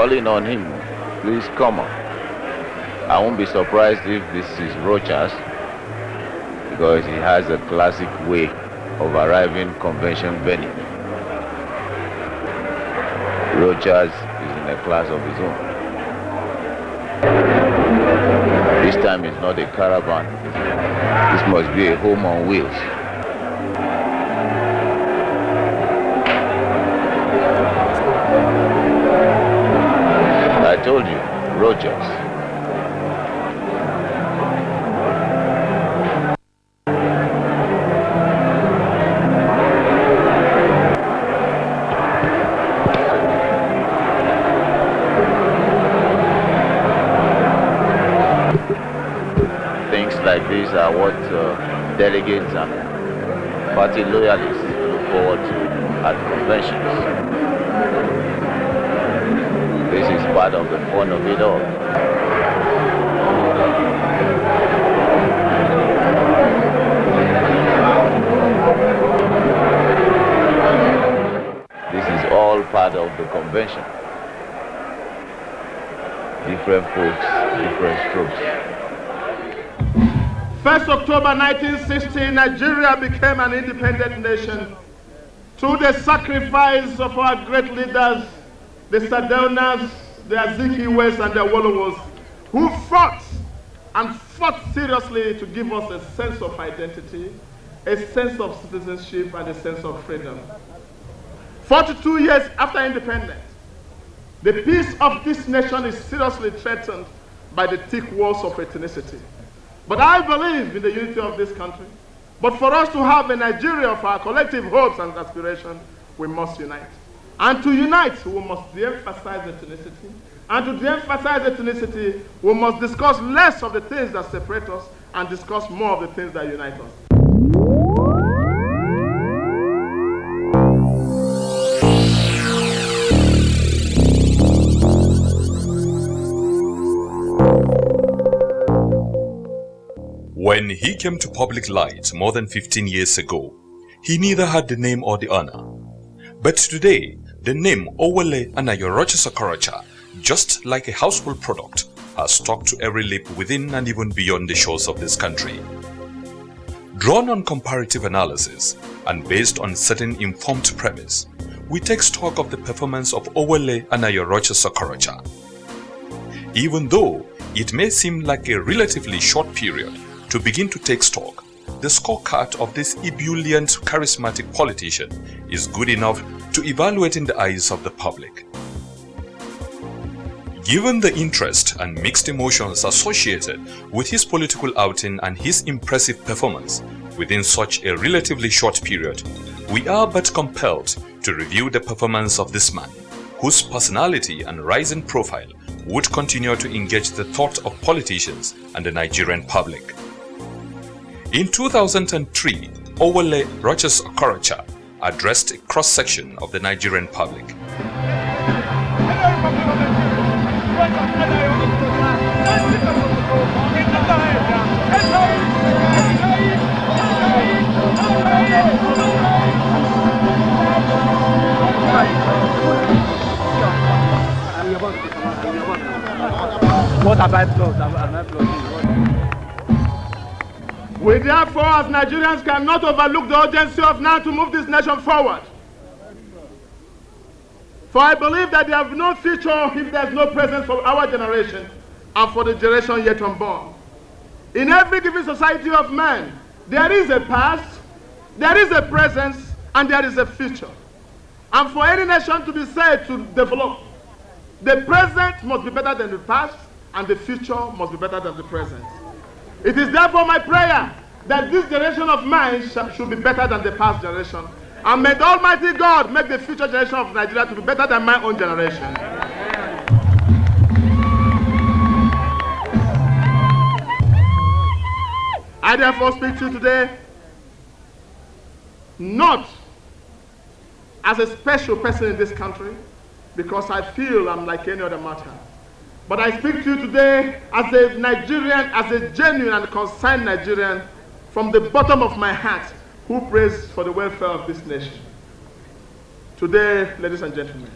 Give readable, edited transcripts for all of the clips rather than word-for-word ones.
calling on him, please come on. I won't be surprised if this is Rochas, because he has a classic way of arriving convention venue. Rochas is in a class of his own. This time it's not a caravan. This must be a home on wheels. I told you, Rochas. Things like these are what delegates and party loyalists look forward to at conventions. This is part of the fun of it all. This is all part of the convention. Different folks, different strokes. 1st October 1960, Nigeria became an independent nation through the sacrifice of our great leaders, the Sardaunas, the Azikiwes, and the Awolowos, who fought and fought seriously to give us a sense of identity, a sense of citizenship, and a sense of freedom. 42 years after independence, the peace of this nation is seriously threatened by the thick walls of ethnicity. But I believe in the unity of this country. But for us to have a Nigeria of our collective hopes and aspirations, we must unite. And to unite, we must de-emphasize ethnicity. And to de-emphasize ethnicity, we must discuss less of the things that separate us and discuss more of the things that unite us. When he came to public light more than 15 years ago, he neither had the name or the honor. But today, the name Owele Anayo Okorocha, just like a household product, has stuck to every lip within and even beyond the shores of this country. Drawn on comparative analysis and based on certain informed premise, we take stock of the performance of Owele Anayo Okorocha. Even though it may seem like a relatively short period to begin to take stock, the scorecard of this ebullient, charismatic politician is good enough to evaluate in the eyes of the public. Given the interest and mixed emotions associated with his political outing and his impressive performance within such a relatively short period, we are but compelled to review the performance of this man, whose personality and rising profile would continue to engage the thought of politicians and the Nigerian public. In 2003, Owele Rochas Okorocha addressed a cross-section of the Nigerian public. We therefore, as Nigerians, cannot overlook the urgency of now to move this nation forward. For I believe that there is no future if there is no presence for our generation and for the generation yet unborn. In every given society of man, there is a past, there is a present, and there is a future. And for any nation to be said to develop, the present must be better than the past, and the future must be better than the present. It is therefore my prayer that this generation of mine should be better than the past generation. And may the Almighty God make the future generation of Nigeria to be better than my own generation. I therefore speak to you today not as a special person in this country, because I feel I'm like any other matter. But I speak to you today as a Nigerian, as a genuine and concerned Nigerian, from the bottom of my heart, who prays for the welfare of this nation. Today, ladies and gentlemen,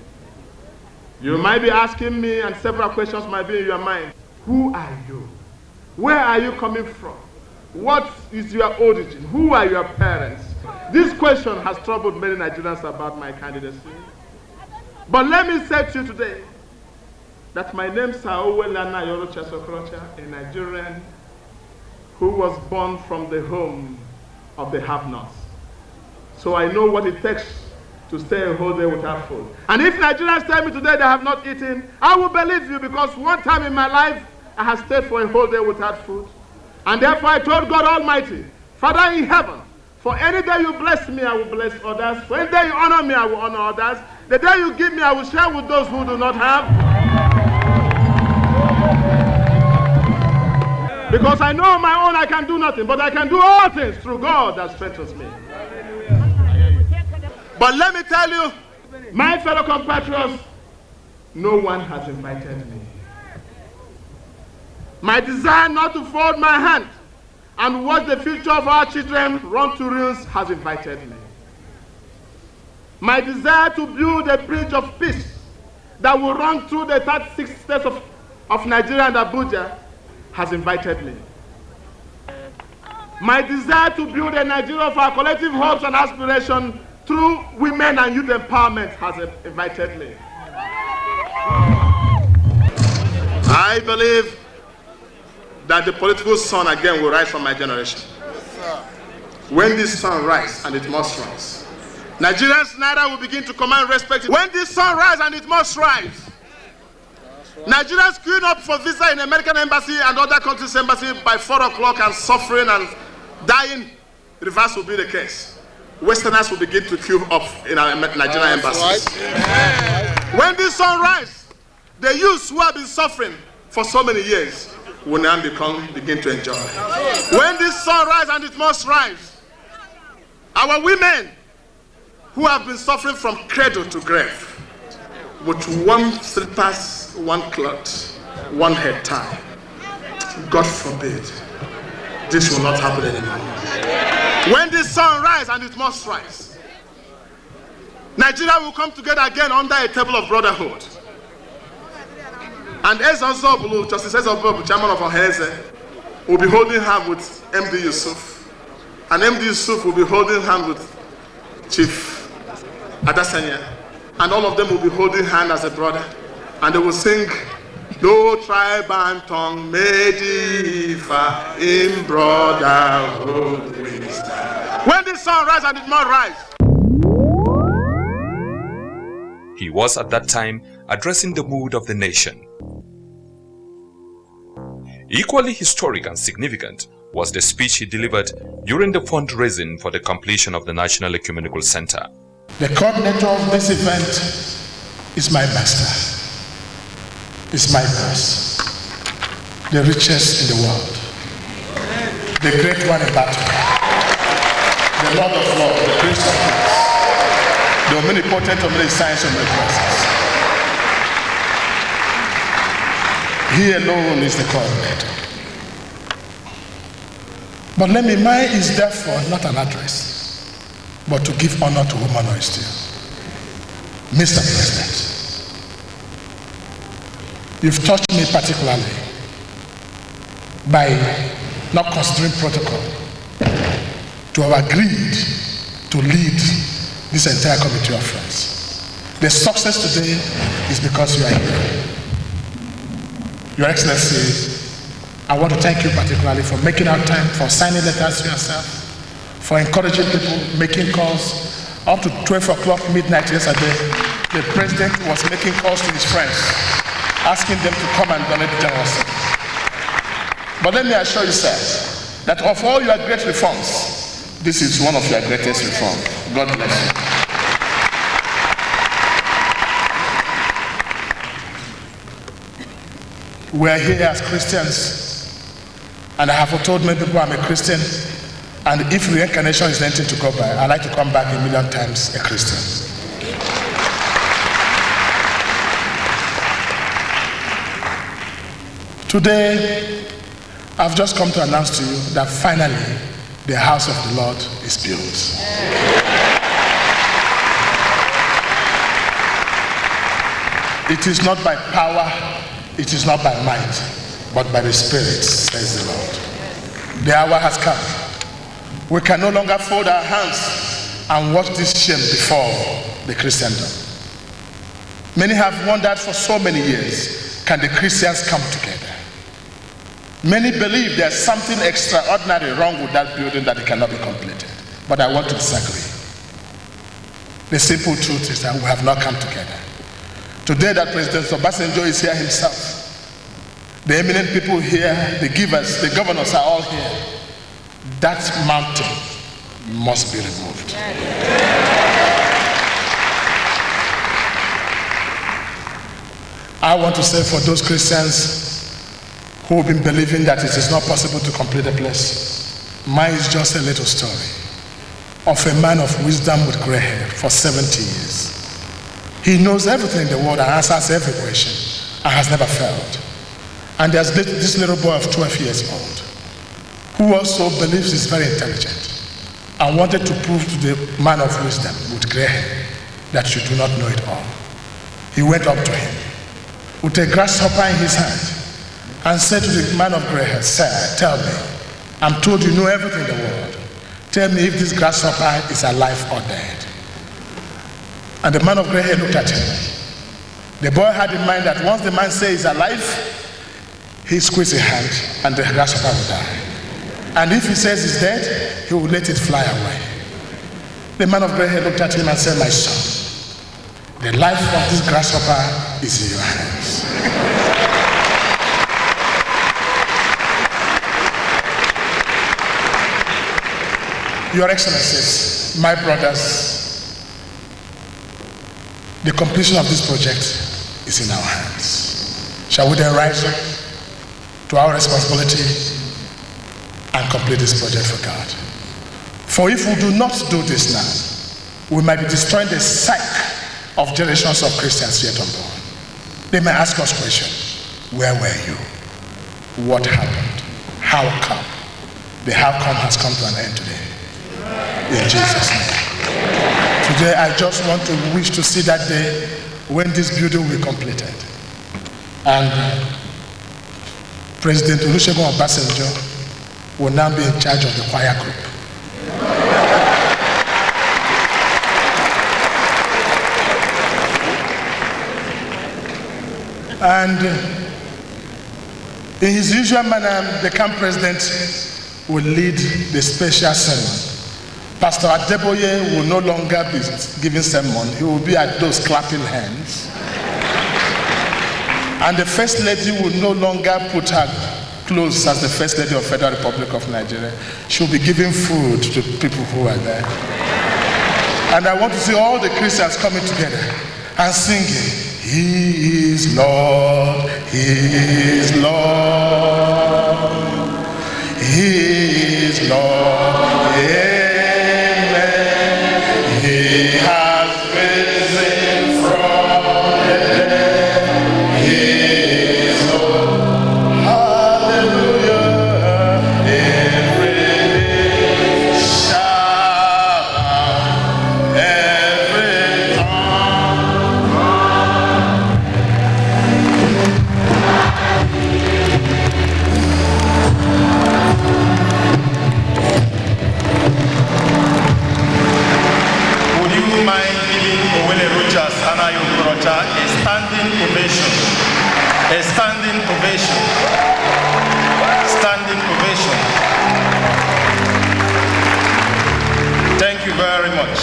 You might be asking me, and several questions might be in your mind. Who are you? Where are you coming from? What is your origin? Who are your parents? This question has troubled many Nigerians about my candidacy. But let me say to you today that my name is Rochas Okorocha, a Nigerian who was born from the home of the have-nots. So I know what it takes to stay a whole day without food. And if Nigerians tell me today they have not eaten, I will believe you, because one time in my life, I have stayed for a whole day without food. And therefore I told God Almighty, Father in heaven, for any day you bless me, I will bless others. For any day you honor me, I will honor others. The day you give me, I will share with those who do not have. Because I know on my own I can do nothing, but I can do all things through God that strengthens me. But let me tell you, my fellow compatriots, no one has invited me. My desire not to fold my hand and watch the future of our children run to ruins has invited me. My desire to build a bridge of peace that will run through the 36 states of Nigeria and Abuja has invited me. My desire to build a Nigeria of our collective hopes and aspirations through women and youth empowerment has invited me. I believe that the political sun again will rise from my generation. When this sun rises, and it must rise, Nigerians neither will begin to command respect. When this sun rises, and it must rise, Nigerians queuing up for visa in American embassy and other countries' embassy by 4 o'clock and suffering and dying, reverse will be the case. Westerners will begin to queue up in our Nigerian embassies. Right. When this sun rises, the youths who have been suffering for so many years will now begin to enjoy. When this sun rises, and it must rise, our women who have been suffering from cradle to grave, with one slippers, one cloth, one head tie, God forbid, this will not happen anymore. When this sun rises, and it must rise, Nigeria will come together again under a table of brotherhood. And Ezazobulu, Justice Ezazobulu, chairman of Oheze, will be holding hand with MD Yusuf. And MD Yusuf will be holding hand with Chief Adesanya. And all of them will be holding hand as a brother. And they will sing, "No tribe and tongue may differ in brotherhood." When the sun rises, and it must rise. He was at that time addressing the mood of the nation. Equally historic and significant was the speech he delivered during the fundraising for the completion of the National Ecumenical Center. The coordinator of this event is my master, is my boss, the richest in the world, the great one in battle, the Lord of Lords, the Prince of Peace, the omnipotent, omniscience, omnipresence. He alone is the coordinator. But let me, mine is therefore not an address, but to give honor to whom honor is due. Mr. President, you've touched me particularly by not considering protocol to have agreed to lead this entire committee of friends. The success today is because you are here. Your Excellency, I want to thank you particularly for making out time, for signing letters to yourself, for encouraging people, making calls. Up to 12 o'clock midnight yesterday, the President was making calls to his friends, asking them to come and donate generously. But let me assure you, sir, that of all your great reforms, this is one of your greatest reforms. God bless you. We are here as Christians, and I have told many people I'm a Christian, and if reincarnation is anything to go by, I like to come back a million times a Christian. Today, I've just come to announce to you that finally, the house of the Lord is built. It is not by power, it is not by might, but by the Spirit, says the Lord. The hour has come. We can no longer fold our hands and watch this shame before the Christendom. Many have wondered for so many years, can the Christians come together? Many believe there's something extraordinary wrong with that building that it cannot be completed. But I want to disagree. The simple truth is that we have not come together. Today that President Obasanjo is here himself, the eminent people here, the givers, the governors are all here. That mountain must be removed. I want to say for those Christians who have been believing that it is not possible to complete the place, mine is just a little story of a man of wisdom with gray hair for 70 years. He knows everything in the world and answers every question and has never failed. And there's this little boy of 12 years old who also believes he's very intelligent and wanted to prove to the man of wisdom with gray hair that you do not know it all. He went up to him with a grasshopper in his hand and said to the man of gray hair, "Sir, tell me, I'm told you know everything in the world. Tell me if this grasshopper is alive or dead." And the man of gray hair looked at him. The boy had in mind that once the man says he's alive, he squeezes his hand and the grasshopper will die. And if he says he's dead, he will let it fly away. The man of gray hair looked at him and said, "My son, the life of this grasshopper is in your hands." Your Excellencies, my brothers, the completion of this project is in our hands. Shall we then rise up to our responsibility and complete this project for God? For if we do not do this now, we might be destroying the psyche of generations of Christians yet unborn. They may ask us questions. Where were you? What happened? How come? The how come has come to an end today. In Jesus' name. Today I just want to wish to see that day when this building will be completed. And President Olusegun Obasanjo will now be in charge of the choir group. And in his usual manner, the camp president will lead the special sermon. Pastor Adeboye will no longer be giving sermon. He will be at those clapping hands. And the First Lady will no longer put her clothes as the First Lady of Federal Republic of Nigeria. She will be giving food to people who are there. And I want to see all the Christians coming together and singing, "He is Lord, He is Lord, He is Lord, Amen. He has risen from the dead, He is Lord, hallelujah, every knee shall bow, every tongue. Would you mind giving Rochas and Okorocha a standing ovation? A standing ovation. Standing ovation. Thank you very much.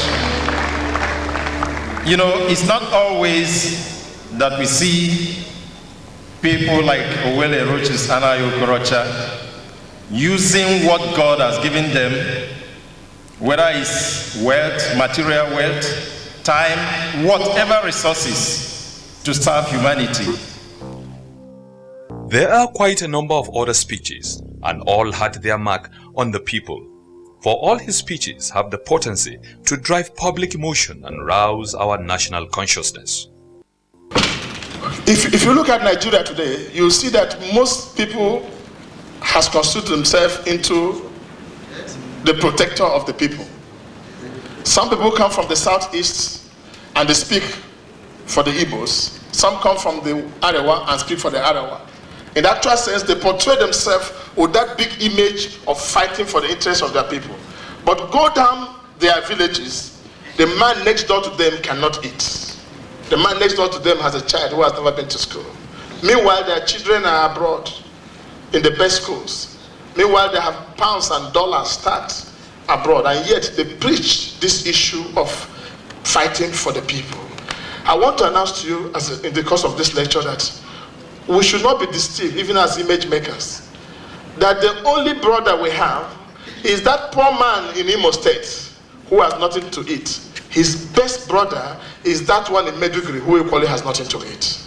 You know, it's not always that we see people like Rochas and Okorocha using what God has given them, whether it's wealth, material wealth, time, whatever resources, to serve humanity. There are quite a number of other speeches, and all had their mark on the people. For all his speeches have the potency to drive public emotion and rouse our national consciousness. If you look at Nigeria today, you'll see that most people has constituted themselves into the protector of the people. Some people come from the southeast and they speak for the Igbos. Some come from the Arewa and speak for the Arewa. In the actual sense, they portray themselves with that big image of fighting for the interests of their people. But go down their villages, the man next door to them cannot eat. The man next door to them has a child who has never been to school. Meanwhile, their children are abroad in the best schools. Meanwhile, they have pounds and dollars stacked abroad, and yet they preach this issue of fighting for the people. I want to announce to you, in the course of this lecture, that we should not be deceived, even as image makers, that the only brother we have is that poor man in Imo State who has nothing to eat. His best brother is that one in Meduguri who equally has nothing to eat.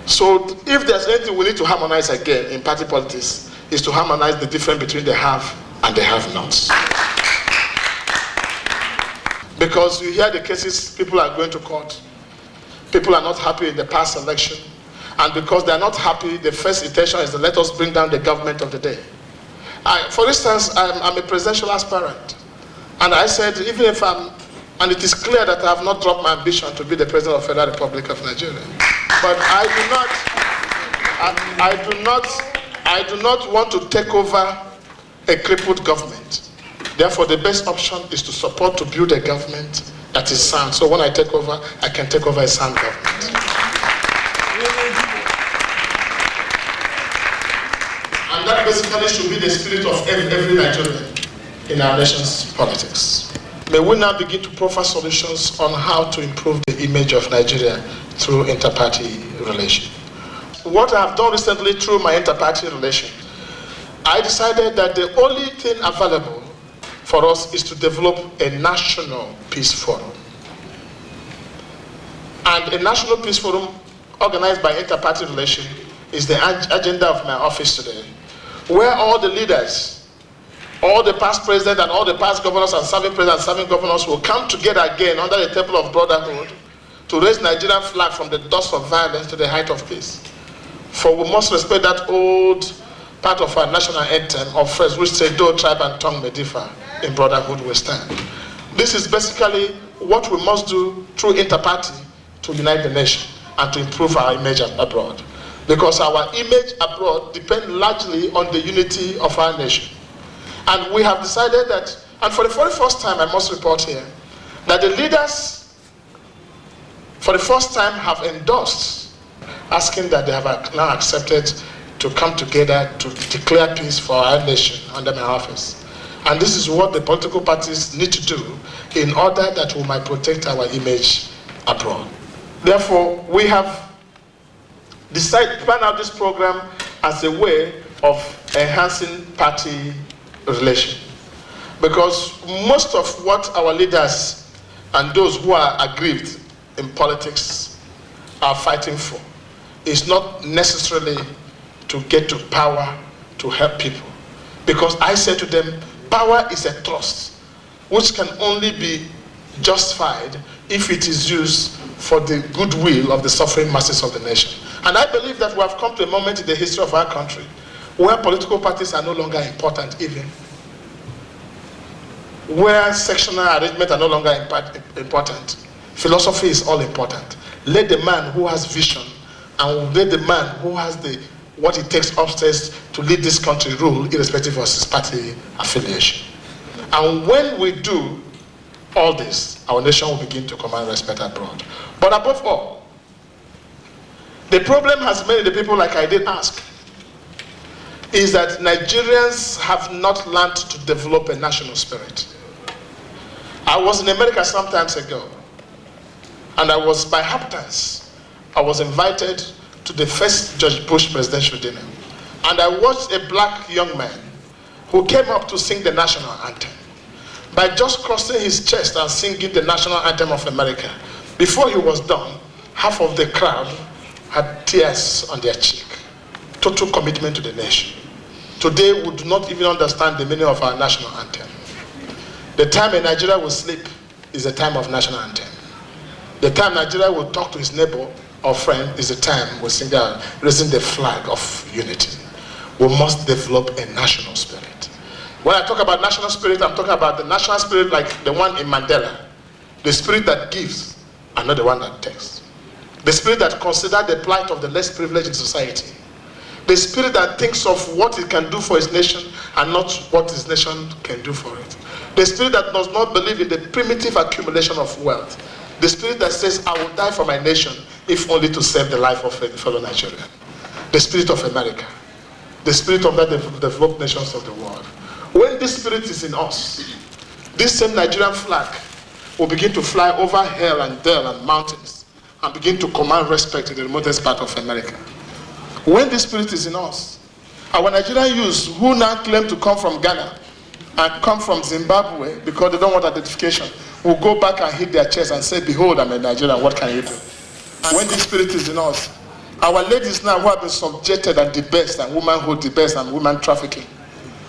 So if there's anything we need to harmonize again in party politics, is to harmonize the difference between the have and the have-nots. Because you hear the cases, people are going to court. People are not happy in the past election. And because they are not happy, the first intention is to let us bring down the government of the day. For instance, I'm a presidential aspirant. And I said, even if and it is clear that I have not dropped my ambition to be the President of the Federal Republic of Nigeria. But I do not want to take over a crippled government. Therefore, the best option is to support to build a government that is sound. So when I take over, I can take over a sound government. And that basically should be the spirit of every Nigerian in our nation's politics. May we now begin to proffer solutions on how to improve the image of Nigeria through inter-party relation. What I have done recently through my inter-party relation, I decided that the only thing available for us is to develop a national peace forum. And a national peace forum organized by inter-party relation is the agenda of my office today, where all the leaders, all the past presidents and all the past governors and serving presidents and serving governors will come together again under the temple of brotherhood to raise Nigerian flag from the dust of violence to the height of peace. For we must respect that old part of our national anthem of phrase which says, though tribe and tongue may differ, in brotherhood we stand. This is basically what we must do through inter-party to unite the nation and to improve our image abroad. Because our image abroad depends largely on the unity of our nation. And we have decided that, and for the very first time, I must report here, that the leaders, for the first time, have endorsed, asking that they have now accepted to come together to declare peace for our nation under my office. And this is what the political parties need to do in order that we might protect our image abroad. Therefore, we have decided to plan out this program as a way of enhancing party relation. Because most of what our leaders and those who are aggrieved in politics are fighting for is not necessarily to get to power to help people. Because I say to them, power is a trust which can only be justified if it is used for the goodwill of the suffering masses of the nation. And I believe that we have come to a moment in the history of our country where political parties are no longer important even, where sectional arrangements are no longer important. Philosophy is all important. Let the man who has vision and let the man who has what it takes upstairs to lead this country rule, irrespective of his party affiliation. And when we do all this, our nation will begin to command respect abroad. But above all, the problem has many the people, like I did ask, is that Nigerians have not learned to develop a national spirit. I was in America some time ago, and I was, by happenstance, I was invited to the first George Bush presidential dinner. And I watched a black young man who came up to sing the national anthem. By just crossing his chest and singing the national anthem of America, before he was done, half of the crowd had tears on their cheek. Total commitment to the nation. Today, we do not even understand the meaning of our national anthem. The time in Nigeria will sleep is the time of national anthem. The time Nigeria will talk to his neighbor or friend is the time we sing out, raising the flag of unity. We must develop a national spirit. When I talk about national spirit, I'm talking about the national spirit like the one in Mandela. The spirit that gives and not the one that takes. The spirit that considers the plight of the less privileged in society. The spirit that thinks of what it can do for its nation and not what its nation can do for it. The spirit that does not believe in the primitive accumulation of wealth. The spirit that says, I will die for my nation if only to save the life of a fellow Nigerian. The spirit of America. The spirit of the developed nations of the world. When this spirit is in us, this same Nigerian flag will begin to fly over hill and dale and mountains and begin to command respect in the remotest part of America. When this spirit is in us, our Nigerian youths who now claim to come from Ghana and come from Zimbabwe because they don't want identification will go back and hit their chest and say, behold, I'm a Nigerian, what can you do? And when this spirit is in us, our ladies now who have been subjected and debased and womanhood debased and woman trafficking,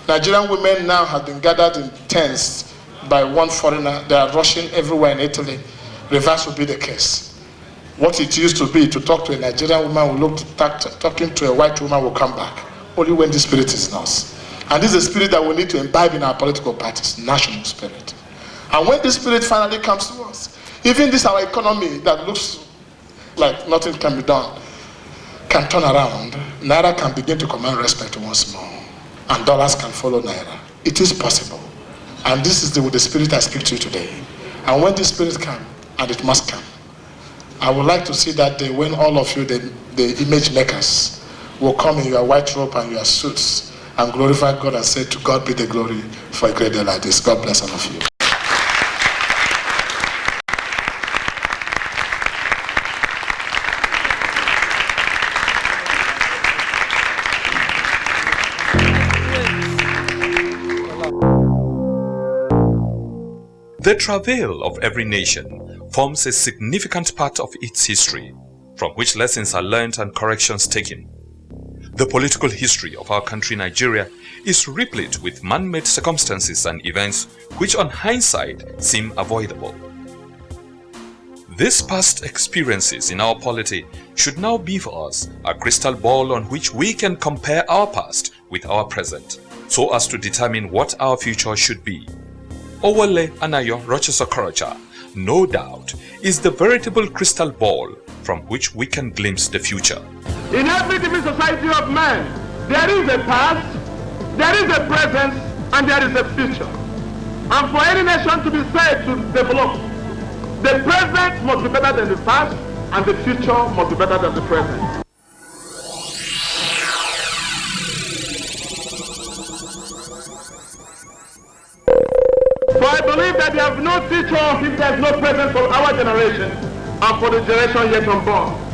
Nigerian women now have been gathered in tents by one foreigner. They are rushing everywhere in Italy. Reverse will be the case. What it used to be to talk to a Nigerian woman who looked talking to a white woman will come back. Only when this spirit is in us. And this is a spirit that we need to imbibe in our political parties, national spirit. And when this spirit finally comes to us, even this our economy that looks like nothing can be done, can turn around. Naira can begin to command respect once more. And dollars can follow Naira. It is possible. And this is the spirit I speak to you today. And when this spirit comes, and it must come, I would like to see that day when all of you, the image makers, will come in your white robe and your suits and glorify God and say, to God be the glory for a great day like this. God bless all of you. The travail of every nation forms a significant part of its history, from which lessons are learned and corrections taken. The political history of our country Nigeria is replete with man-made circumstances and events which on hindsight seem avoidable. These past experiences in our polity should now be for us a crystal ball on which we can compare our past with our present, so as to determine what our future should be. Owole Anayo Rochas Okorocha, no doubt, is the veritable crystal ball from which we can glimpse the future. In every different society of man, there is a past, there is a present, and there is a future. And for any nation to be said to develop, the present must be better than the past, and the future must be better than the present. So I believe that there is no future if there is no present for our generation and for the generation yet unborn.